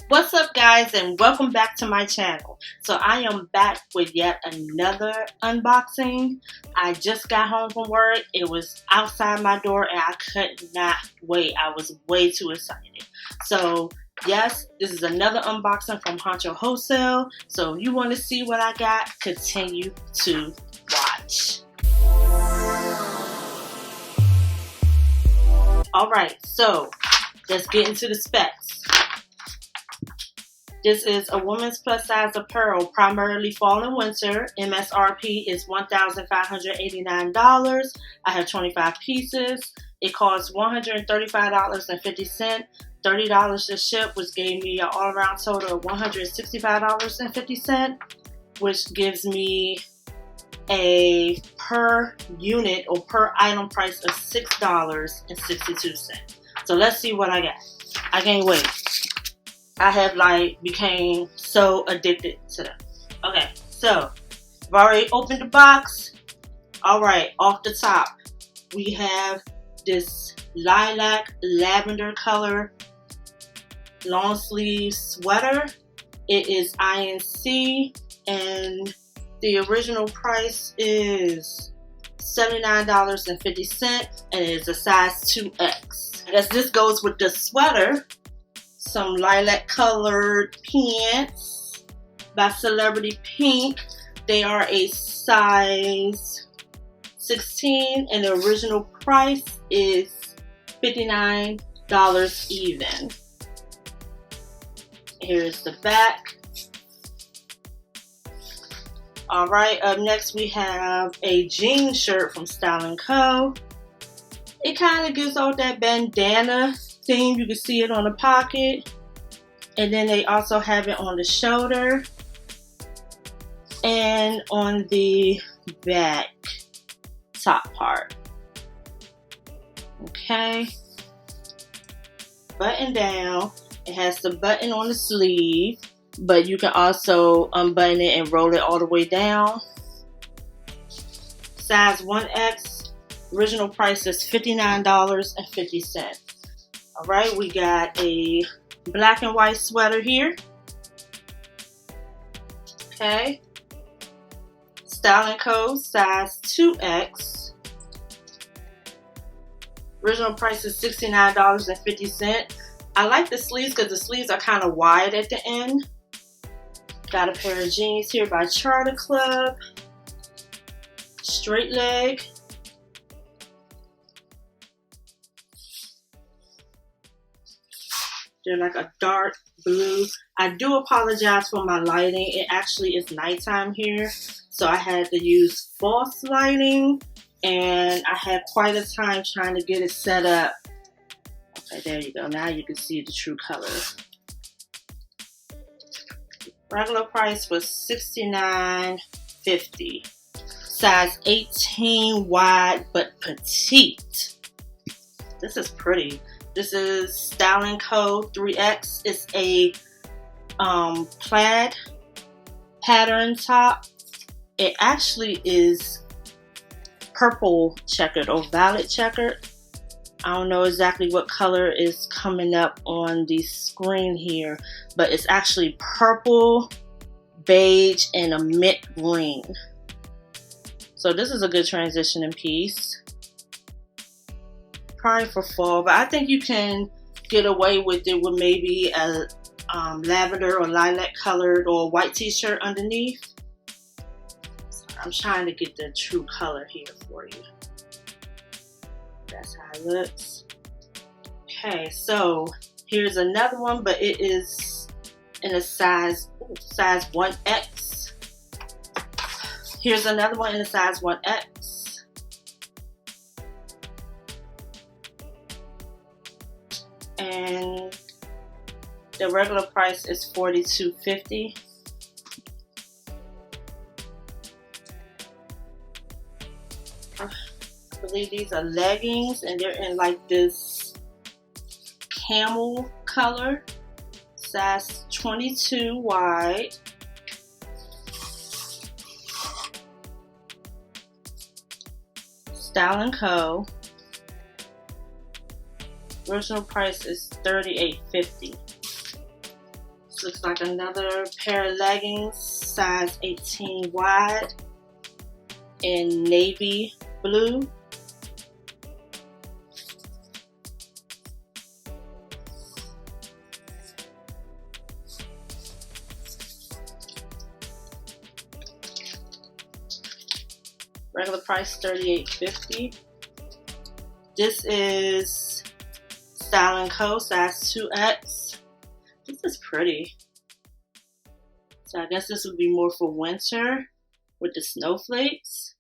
What's up, guys, and welcome back to my channel. So I am back with yet another unboxing. I just got home from work. It was outside my door and I could not wait. I was way too excited. So yes, this is another unboxing from Honcho Wholesale. So if you want to see what I got, continue to watch. Alright, so let's get into the specs. This is a women's plus size apparel, primarily fall and winter. MSRP is $1,589. I have 25 pieces. It costs $135.50. $30 to ship, which gave me an all-around total of $165.50, which gives me a per unit or per item price of $6.62. So let's see what I got. I can't wait. I have became so addicted to them. Okay, so I've already opened the box. Alright, off the top, we have this lilac lavender color long sleeve sweater. It is INC and the original price is $79.50 and it is a size 2X. I guess this goes with the sweater. Some lilac colored pants by Celebrity Pink. They are a size 16 and the original price is $59 even. Here's the back. Alright, up next we have a jean shirt from Style & Co. It kind of gives off that bandana theme. You can see it on the pocket, and then they also have it on the shoulder and on the back top part. Okay, button down. It has the button on the sleeve, but you can also unbutton it and roll it all the way down. Size 1X. Original price is $59.50. Alright, we got a black and white sweater here. Okay. Style & Co. size 2X. Original price is $69.50. I like the sleeves because the sleeves are kind of wide at the end. Got a pair of jeans here by Charter Club. Straight leg. They're like a dark blue. I do apologize for my lighting. It actually is nighttime here, so I had to use false lighting, and I had quite a time trying to get it set up. Okay, there you go. Now you can see the true color. Regular price was $69.50. Size 18 wide but petite. This is pretty. This is Style & Co. 3X. It's a plaid pattern top. It actually is purple checkered or violet checkered. I don't know exactly what color is coming up on the screen here, but it's actually purple, beige, and a mint green. So this is a good transitioning piece. Probably for fall, but I think you can get away with it with maybe a lavender or lilac colored or white t-shirt underneath. I'm trying to get the true color here for you. That's how it looks. Okay, so here's another one, but it is in a size 1X. Here's another one in a size 1X. And the regular price is $42.50. I believe these are leggings, and they're in like this camel color, size 22 wide. Style & Co. Original price is $38.50. Looks like another pair of leggings, size 18 wide in navy blue. Regular price $38.50. This is Style & Co. size 2X. This is pretty. So I guess this would be more for winter with the snowflakes.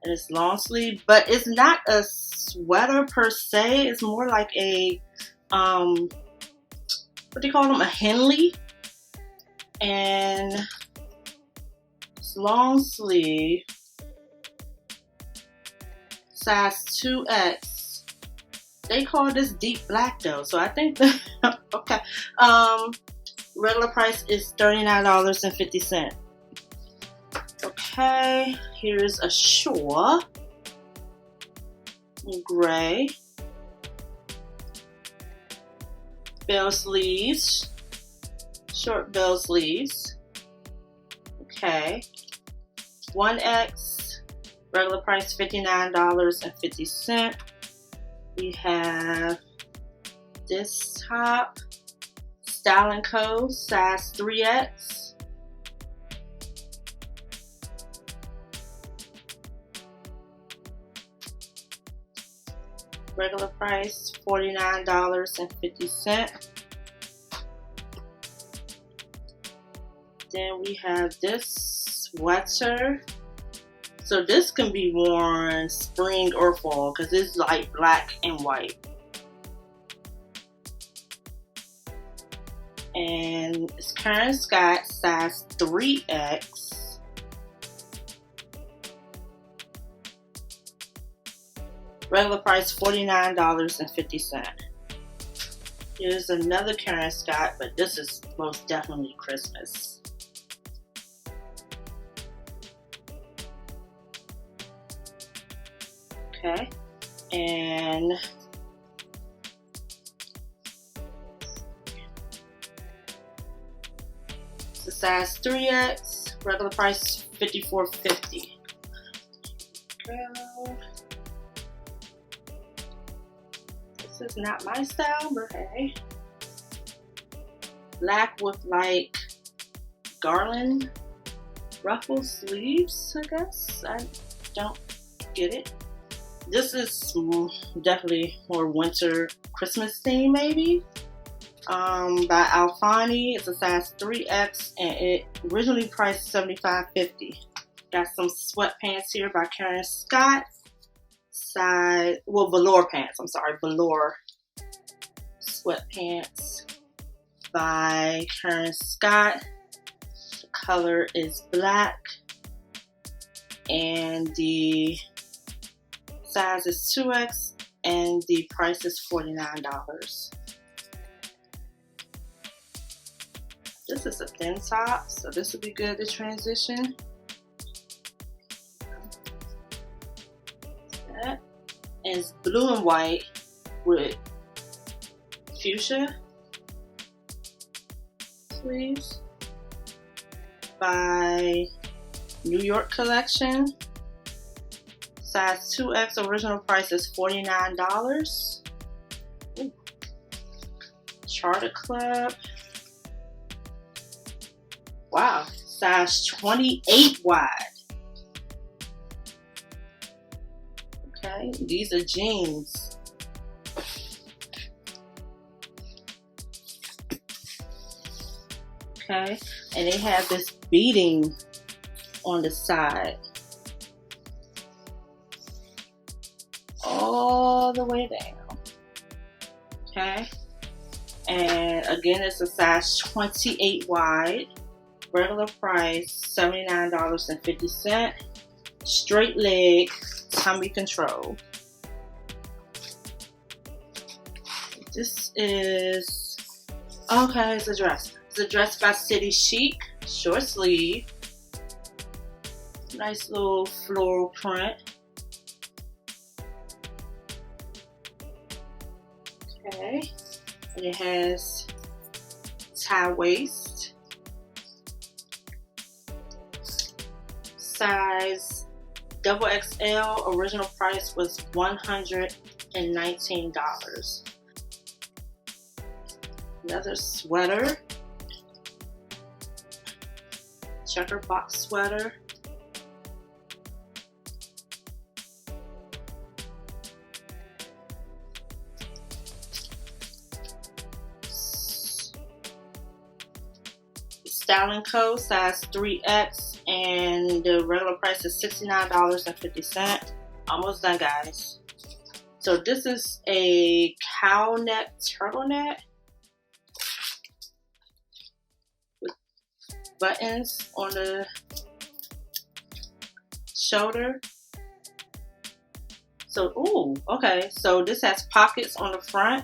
And it's long sleeve, but it's not a sweater per se. It's more like a, what do you call them? A Henley. And it's long sleeve, size 2X. They call this deep black though, so I think that, okay. Regular price is $39.50. Okay, here's a Shore in gray. Bell sleeves, short bell sleeves. Okay, 1X, regular price $59.50. We have this top, Style & Co. size 3X. Regular price $49.50. Then we have this sweater. So this can be worn spring or fall because it's like black and white. And it's Karen Scott size 3X. Regular price $49.50. Here's another Karen Scott, but this is most definitely Christmas. Okay, and it's a size 3X, regular price $54.50. This is not my style, but hey. Black with like garland ruffle sleeves, I guess. I don't get it. This is definitely more winter Christmas theme, maybe. By Alfani. It's a size 3X and it originally priced $75.50. Got some sweatpants here by Karen Scott. Velour pants. I'm sorry, velour sweatpants by Karen Scott. The color is black and the size is 2X and the price is $49. This is a thin top, so this would be good to transition. That. And it's blue and white with fuchsia sleeves by New York Collection. Size 2X, original price is $49. Ooh. Charter Club. Wow, size 28 wide. Okay, these are jeans. Okay, and they have this beading on the side. All the way down. Okay, and again it's a size 28 wide. Regular price $79.50. Straight leg, tummy control. This is, okay, it's a dress. It's a dress by City Chic, short sleeve. Nice little floral print. Okay, and it has tie waist, size double XL. Original price was $119. Another sweater, checker box sweater. Style & Co. size 3X, and the regular price is $69.50. Almost done, guys. So this is a Cowl-Neck Turtleneck with buttons on the shoulder. So, ooh, okay. So this has pockets on the front.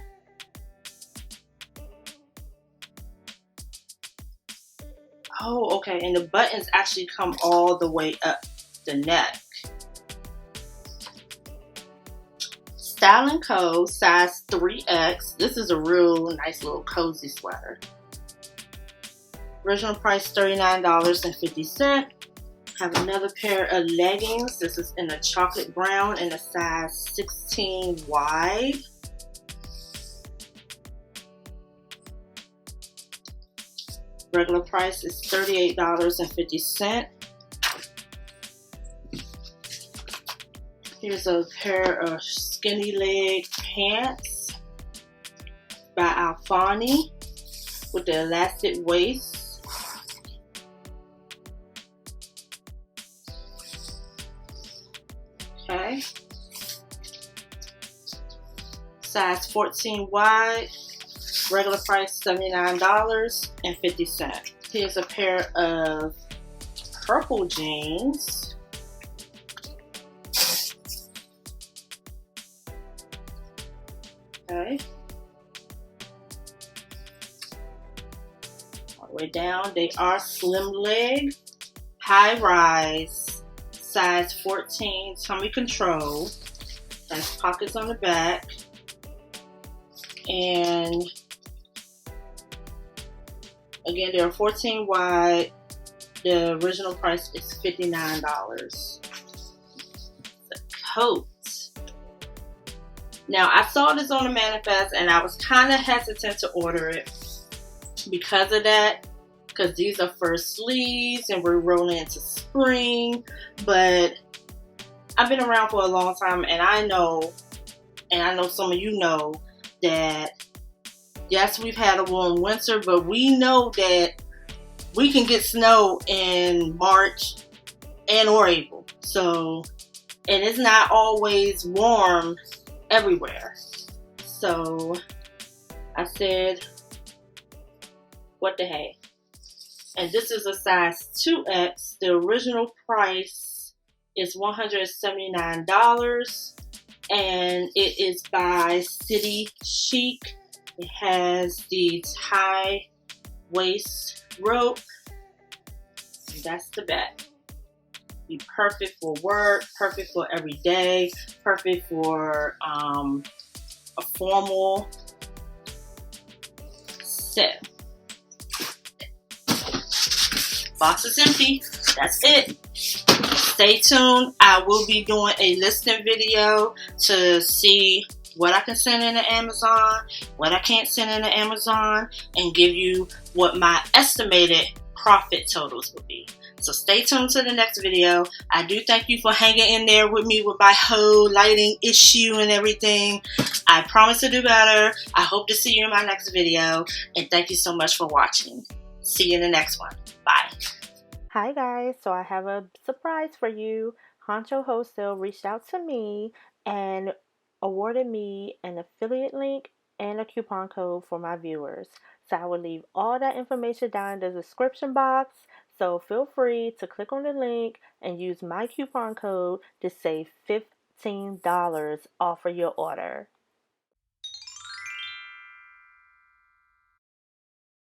Oh, okay, and the buttons actually come all the way up the neck. Style & Co. size 3X. This is a real nice little cozy sweater. Original price $39.50. Have another pair of leggings. This is in a chocolate brown and a size 16 wide. Regular price is $38.50. Here's a pair of skinny leg pants by Alfani with the elastic waist. Okay. Size 14 wide. Regular price $79.50. Here's a pair of purple jeans. Okay. All the way down. They are slim leg, high rise, size 14, tummy control. Has pockets on the back. And again, they're 14 wide. The original price is $59. The coat. Now, I saw this on the manifest and I was kind of hesitant to order it because of that. Because these are first sleeves and we're rolling into spring. But I've been around for a long time and I know some of you know that yes, we've had a warm winter, but we know that we can get snow in March and or April. So, and it's not always warm everywhere. So I said, what the heck? And this is a size 2X. The original price is $179. And it is by City Chic. It has the tie waist rope. And that's the back. Be perfect for work, perfect for every day, perfect for a formal set. Box is empty. That's it. Stay tuned. I will be doing a listing video to see what I can send into Amazon, what I can't send into Amazon, and give you what my estimated profit totals will be. So stay tuned to the next video. I do thank you for hanging in there with me with my whole lighting issue and everything. I promise to do better. I hope to see you in my next video. And thank you so much for watching. See you in the next one. Bye. Hi guys, so I have a surprise for you. Honcho Wholesale reached out to me and awarded me an affiliate link and a coupon code for my viewers. So I will leave all that information down in the description box. So feel free to click on the link and use my coupon code to save $15 off of your order.